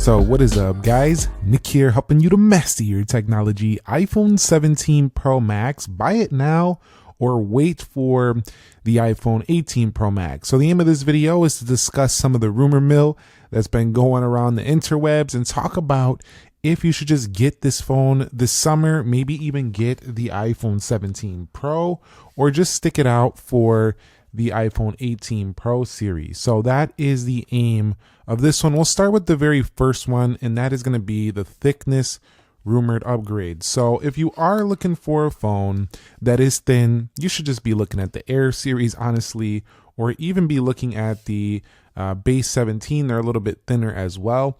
So what is up, guys? Nick here, helping you to master your technology. iPhone 17 Pro Max, buy it now or wait for the iPhone 18 Pro Max. So the aim of this video is to discuss some of the rumor mill that's been going around the interwebs and talk about if you should just get this phone this summer, maybe even get the iPhone 17 Pro, or just stick it out for the iPhone 18 Pro series. So that is the aim of this one. We'll start with the very first one, and that is going to be the thickness rumored upgrade. So if you are looking for a phone that is thin, you should just be looking at the Air series, honestly, or even be looking at the base 17. They're a little bit thinner as well,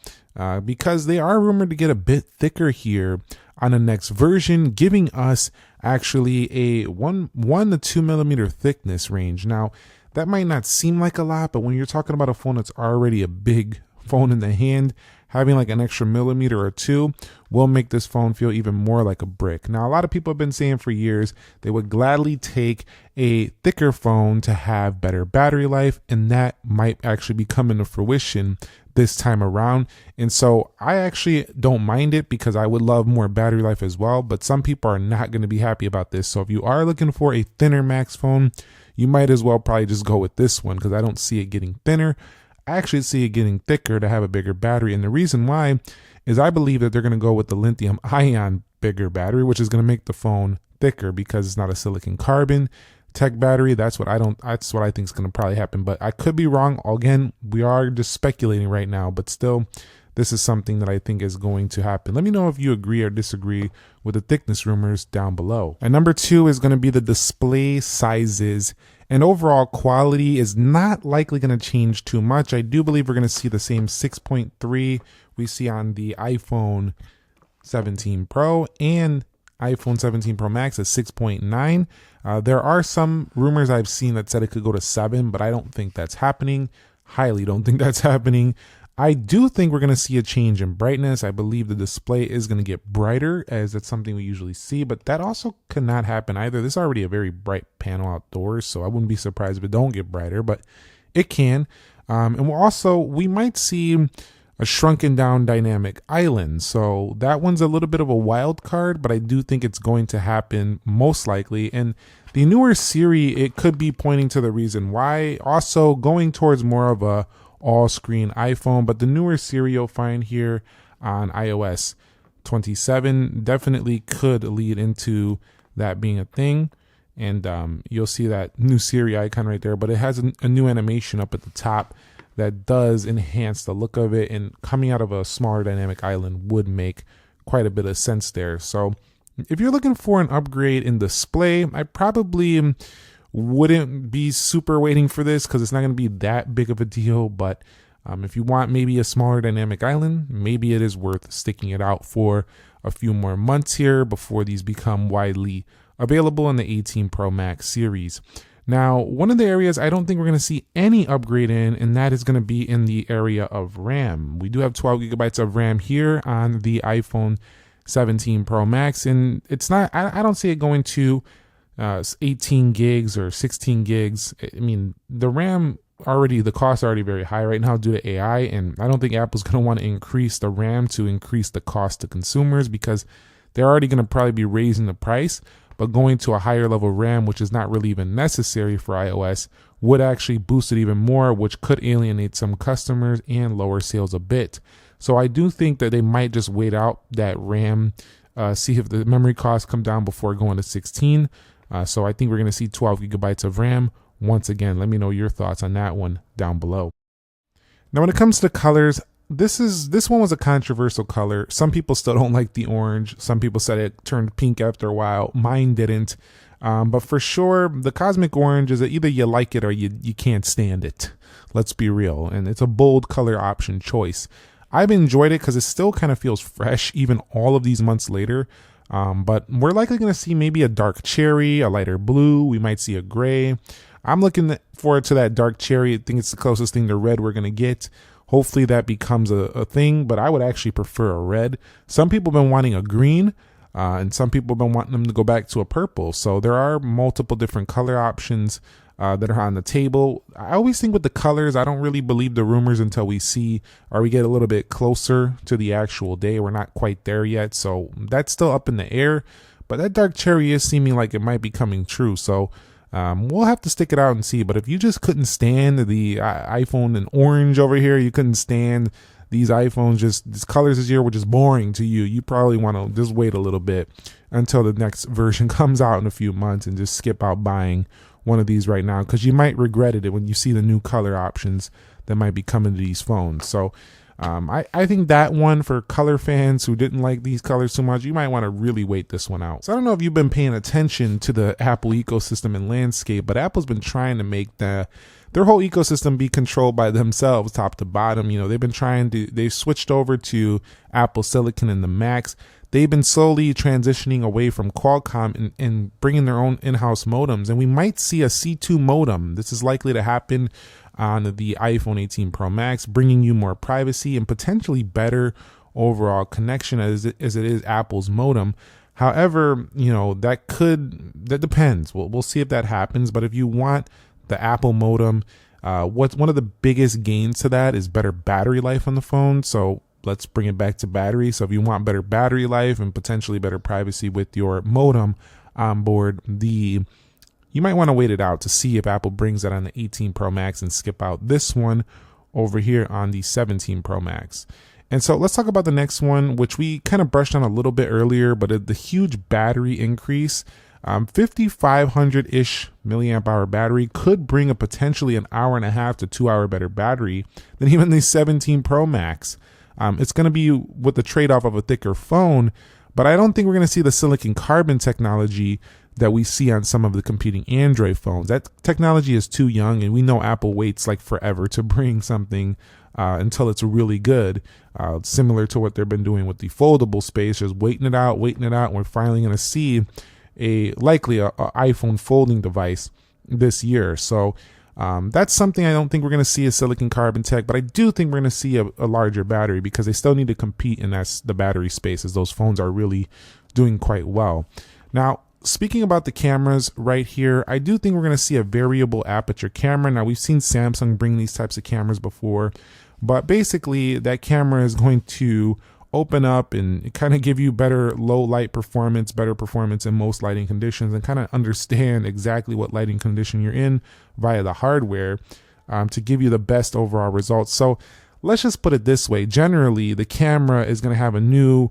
because they are rumored to get a bit thicker here on the next version, giving us actually a 1 to 2 millimeter thickness range. Now, that might not seem like a lot, but when you're talking about a phone that's already a big phone in the hand, having like an extra millimeter or two will make this phone feel even more like a brick. Now, a lot of people have been saying for years they would gladly take a thicker phone to have better battery life, and that might actually be coming to fruition this time around. And so I actually don't mind it, because I would love more battery life as well, but some people are not going to be happy about this. So if you are looking for a thinner Max phone, you might as well probably just go with this one, because I don't see it getting thinner. I actually see it getting thicker to have a bigger battery. And the reason why is I believe that they're going to go with the lithium ion bigger battery, which is going to make the phone thicker because it's not a silicon carbon tech battery. That's what I think is going to probably happen, but I could be wrong. Again, we are just speculating right now, but still, this is something that I think is going to happen. Let me know if you agree or disagree with the thickness rumors down below. And number two is going to be the display sizes, and overall quality is not likely going to change too much. I do believe we're going to see the same 6.3 we see on the iPhone 17 Pro and iPhone 17 Pro Max at 6.9. There are some rumors I've seen that said it could go to 7, but I don't think that's happening. Highly don't think that's happening. I do think we're going to see a change in brightness. I believe the display is going to get brighter, as that's something we usually see, but that also could not happen either. This is already a very bright panel outdoors, so I wouldn't be surprised if it don't get brighter, but it can. And we might see a shrunken down dynamic island. So that one's a little bit of a wild card, but I do think it's going to happen most likely. And the newer Siri, it could be pointing to the reason why. Also going towards more of a all-screen iPhone, but the newer Siri you'll find here on iOS 27 definitely could lead into that being a thing. And you'll see that new Siri icon right there, but it has a new animation up at the top that does enhance the look of it, and coming out of a smaller dynamic island would make quite a bit of sense there. So if you're looking for an upgrade in display, I probably wouldn't be super waiting for this, because it's not going to be that big of a deal. But if you want maybe a smaller dynamic island, maybe it is worth sticking it out for a few more months here before these become widely available in the 18 Pro Max series. Now, one of the areas I don't think we're going to see any upgrade in, and that is going to be in the area of RAM. We do have 12 gigabytes of RAM here on the iPhone 17 Pro Max, and it's not, I don't see it going to 18 gigs or 16 gigs. I mean, the costs are already very high right now due to AI, and I don't think Apple's going to want to increase the RAM to increase the cost to consumers, because they're already going to probably be raising the price. But going to a higher level RAM, which is not really even necessary for iOS, would actually boost it even more, which could alienate some customers and lower sales a bit. So I do think that they might just wait out that RAM, see if the memory costs come down before going to 16. So I think we're going to see 12 gigabytes of RAM. Once again, let me know your thoughts on that one down below. Now, when it comes to colors, this one was a controversial color. Some people still don't like the orange. Some people said it turned pink after a while. Mine didn't. But for sure, the cosmic orange is that either you like it or you can't stand it. Let's be real. And it's a bold color option choice. I've enjoyed it because it still kind of feels fresh, even all of these months later. But we're likely going to see maybe a dark cherry, a lighter blue. We might see a gray. I'm looking forward to that dark cherry. I think it's the closest thing to red we're going to get. Hopefully that becomes a thing, but I would actually prefer a red. Some people have been wanting a green, and some people have been wanting them to go back to a purple. So there are multiple different color options that are on the table. I always think with the colors, I don't really believe the rumors until we see or we get a little bit closer to the actual day. We're not quite there yet, so that's still up in the air. But that dark cherry is seeming like it might be coming true. So we'll have to stick it out and see. But if you just couldn't stand the iPhone in orange over here, you couldn't stand these iPhones, just these colors this year were just boring to you, you probably want to just wait a little bit until the next version comes out in a few months and just skip out buying one of these right now, because you might regret it when you see the new color options that might be coming to these phones. So I think that one, for color fans who didn't like these colors too much, you might want to really wait this one out. So I don't know if you've been paying attention to the Apple ecosystem and landscape, but Apple's been trying to make their whole ecosystem be controlled by themselves top to bottom. You know, they've switched over to Apple Silicon and the Macs. They've been slowly transitioning away from Qualcomm and bringing their own in-house modems. And we might see a C2 modem. This is likely to happen on the iPhone 18 Pro Max, bringing you more privacy and potentially better overall connection as it is Apple's modem. However, you know, that depends. We'll see if that happens. But if you want the Apple modem, what's one of the biggest gains to that is better battery life on the phone. So let's bring it back to battery. So if you want better battery life and potentially better privacy with your modem on board, you might want to wait it out to see if Apple brings that on the 18 Pro Max and skip out this one over here on the 17 Pro Max. And so let's talk about the next one, which we kind of brushed on a little bit earlier, but the huge battery increase. 5,500-ish milliamp hour battery could bring a potentially an hour and a half to 2 hour better battery than even the 17 Pro Max. It's going to be with the trade-off of a thicker phone, but I don't think we're going to see the silicon carbon technology that we see on some of the competing Android phones. That technology is too young, and we know Apple waits like forever to bring something until it's really good, similar to what they've been doing with the foldable space, just waiting it out, and we're finally going to see likely a iPhone folding device this year. So that's something I don't think we're going to see as silicon carbon tech, but I do think we're going to see a larger battery, because they still need to compete in the battery space, as those phones are really doing quite well. Now, speaking about the cameras right here, I do think we're going to see a variable aperture camera. Now, we've seen Samsung bring these types of cameras before, but basically that camera is going to open up and kind of give you better low light performance, better performance in most lighting conditions, and kind of understand exactly what lighting condition you're in via the hardware to give you the best overall results. So let's just put it this way. Generally, the camera is going to have a new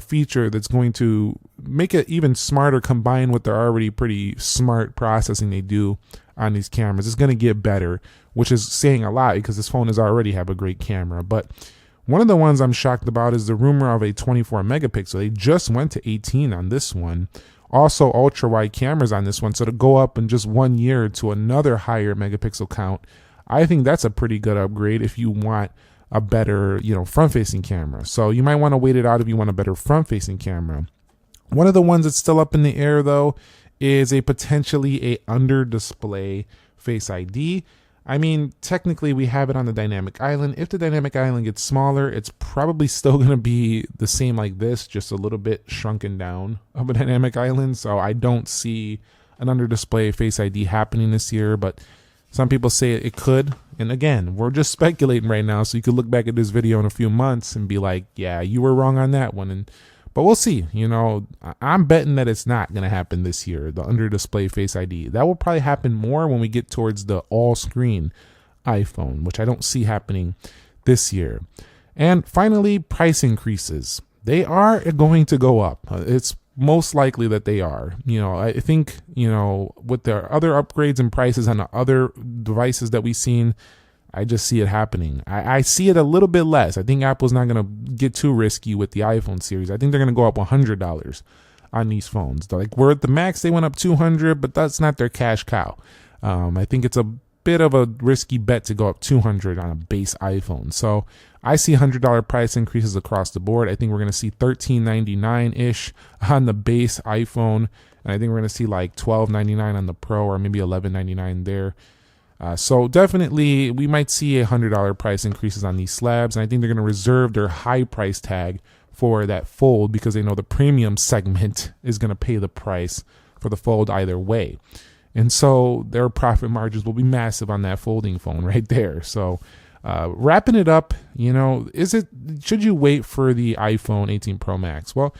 feature that's going to make it even smarter, combined with their already pretty smart processing they do on these cameras. It's going to get better, which is saying a lot, because this phone has already have a great camera. But one of the ones I'm shocked about is the rumor of a 24 megapixel. They just went to 18 on this one. Also, ultra wide cameras on this one. So to go up in just 1 year to another higher megapixel count, I think that's a pretty good upgrade if you want a better, front-facing camera. So you might want to wait it out if you want a better front-facing camera. One of the ones that's still up in the air, though, is potentially a under-display Face ID. I mean, technically we have it on the dynamic island. If the dynamic island gets smaller, it's probably still going to be the same like this, just a little bit shrunken down of a dynamic island. So I don't see an under display Face ID happening this year, but some people say it could. And again, we're just speculating right now. So you could look back at this video in a few months and be like, yeah, you were wrong on that one. But we'll see. I'm betting that it's not going to happen this year, the under-display Face ID. That will probably happen more when we get towards the all-screen iPhone, which I don't see happening this year. And finally, price increases. They are going to go up. It's most likely that they are. I think, with the other upgrades and prices on the other devices that we've seen, I just see it happening. I see it a little bit less. I think Apple's not going to get too risky with the iPhone series. I think they're going to go up $100 on these phones. Like, we're at the Max, they went up $200, but that's not their cash cow. I think it's a bit of a risky bet to go up $200 on a base iPhone. So I see $100 price increases across the board. I think we're going to see $13.99-ish on the base iPhone, and I think we're going to see like $12.99 on the Pro, or maybe $11.99 there. So definitely we might see $100 price increases on these slabs, and I think they're going to reserve their high price tag for that Fold, because they know the premium segment is going to pay the price for the Fold either way. And so their profit margins will be massive on that folding phone right there. So wrapping it up, should you wait for the iPhone 18 Pro Max? Well,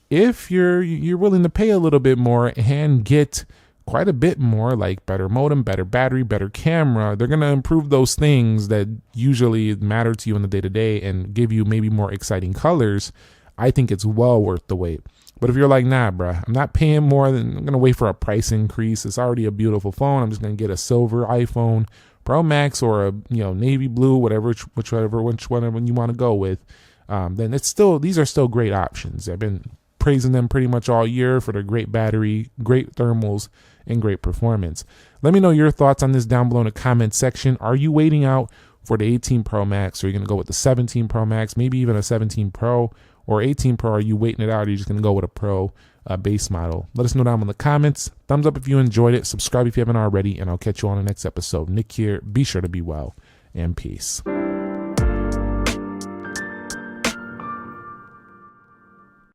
if you're willing to pay a little bit more and get quite a bit more, like better modem, better battery, better camera, they're going to improve those things that usually matter to you in the day-to-day and give you maybe more exciting colors. I think it's well worth the wait. But if you're like, nah, bruh, I'm not paying more than, I'm going to wait for a price increase. It's already a beautiful phone. I'm just going to get a silver iPhone Pro Max or a navy blue, whichever one you want to go with. Then these are still great options. I've been praising them pretty much all year for their great battery, great thermals, and great performance. Let me know your thoughts on this down below in the comment section. Are you waiting out for the 18 Pro Max, or are you going to go with the 17 Pro Max, maybe even a 17 Pro or 18 Pro? Are you waiting it out, or are you just going to go with a Pro base model? Let us know down in the comments. Thumbs up if you enjoyed it. Subscribe if you haven't already, and I'll catch you on the next episode. Nick here. Be sure to be well, and peace.